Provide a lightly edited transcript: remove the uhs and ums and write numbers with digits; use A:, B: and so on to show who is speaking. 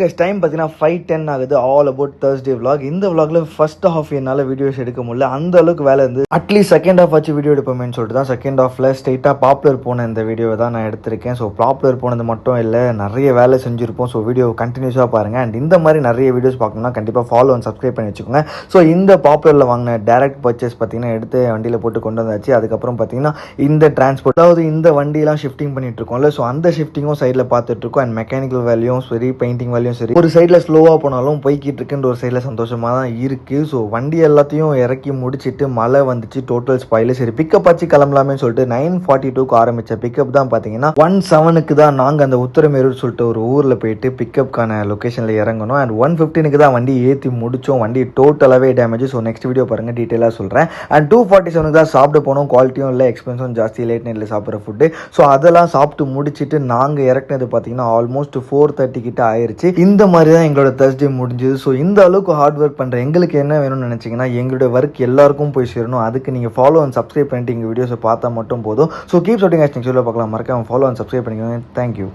A: Guys time பார்த்தீங்கன்னா 5:10 ஆகுது. All about Thursday vlog. இந்த vlogல ஃபர்ஸ்ட் ஹாஃப் என்னால் வீடியோஸ் எடுக்க முடியல, அந்த அளவுக்கு வேலை இருந்து அட்லீஸ்ட் செகண்ட் ஹாஃப் ஆச்சு வீடியோ எடுப்போமேன்னு சொல்லிட்டு தான் செகண்ட் ஹாஃபில் ஸ்ட்ரெயிட்டாக பாப்புலர் போன இந்த வீடியோவை தான் நான் எடுத்திருக்கேன். ஸோ பாப்புலர் போனது மட்டும் இல்லை, நிறைய வேலை செஞ்சுருப்போம். ஸோ வீடியோ கண்டினியூஸாக பாருங்கள். அண்ட் இந்த மாதிரி நிறைய வீடியோஸ் பார்க்கணும்னா கண்டிப்பாக ஃபாலோ அண்ட் சப்ஸ்கிரைப் பண்ணி வச்சுக்கோங்க. ஸோ இந்த பாப்புலரில் வாங்கின டேரக்ட் பர்ச்சேஸ் பார்த்தீங்கன்னா எடுத்து வண்டியில் போட்டு கொண்டு வந்தாச்சு. அதுக்கப்புறம் பார்த்தீங்கன்னா இந்த டிரான்ஸ்போர்ட், அதாவது இந்த வண்டியெல்லாம் ஷிஃப்டிங் பண்ணிட்டு இருக்கோம்ல, ஸோ அந்த ஷிஃப்டிங்கும் சைடில் பார்த்துட்டு இருக்கோம். அண்ட் மெக்கானிக்கல் வேலையும் சரி, பெயிண்டிங் வேலையும் சரி, ஒரு சைடில் ஸ்லோவாக போனாலும் போய்கிட்டு இருக்குன்ற ஒரு சைடில் சந்தோஷமாக தான் இருக்குது. ஸோ வண்டி எல்லாத்தையும் இறக்கி முடிச்சுட்டு மழை வந்துச்சு, டோட்டல் ஸ்பாயில். சரி பிக்கப் ஆச்சு கிளம்பலாமே சொல்லிட்டு 9:42க்கு ஆரம்பித்த பிக்கப் தான் பார்த்தீங்கன்னா 1:07க்கு தான் நாங்கள் அந்த உத்தரமேரூர் சொல்லிட்டு ஒரு ஊரில் போயிட்டு பிக்கப்கான லொக்கேஷனில் இறங்கணும். அண்ட் 1:15க்கு தான் வண்டி ஏற்றி முடித்தோம். வண்டி டோட்டலாகவே டேமேஜ். ஸோ நெக்ஸ்ட் வீடியோ பாருங்கள், டீட்டெயிலாக சொல்கிறேன். அண்ட் 2:47க்கு தான் சாப்பிட போனோம். குவாலிட்டியும் இல்லை, எக்ஸ்பென்ஸும் ஜாஸ்தி, லேட் நைட்டில் சாப்பிட்ற ஃபுட்டு. ஸோ அதெல்லாம் சாப்பிட்டு முடிச்சுட்டு நாங்கள் இறக்குனது பார்த்தீங்கன்னா ஆல்மோஸ்ட் 4:30 கிட்ட ஆயிடுச்சு. இந்த மாதிரி தான் எங்களோட Thursday முடிஞ்சுது. ஸோ இந்த அளவுக்கு ஹார்ட் ஒர்க் பண்ணுற எங்களுக்கு என்ன வேணும்னு நினச்சிங்கன்னா, எங்களுடைய ஒர்க் எல்லாருக்கும் போய் சேரணும். அதுக்கு நீங்கள் ஃபாலோ அண்ட் சப்ஸ்கிரைப் பண்ணிட்டு எங்கள் வீடியோஸை பார்த்தா மட்டும் போதும். So keep subscribing. நெக்ஸ்ட் வீடியோவில் பார்க்கலாம். மறக்காம ஃபாலோ அண்ட் சப்ஸ்கிரைப் பண்ணிக்கோங்க. தேங்க்யூ.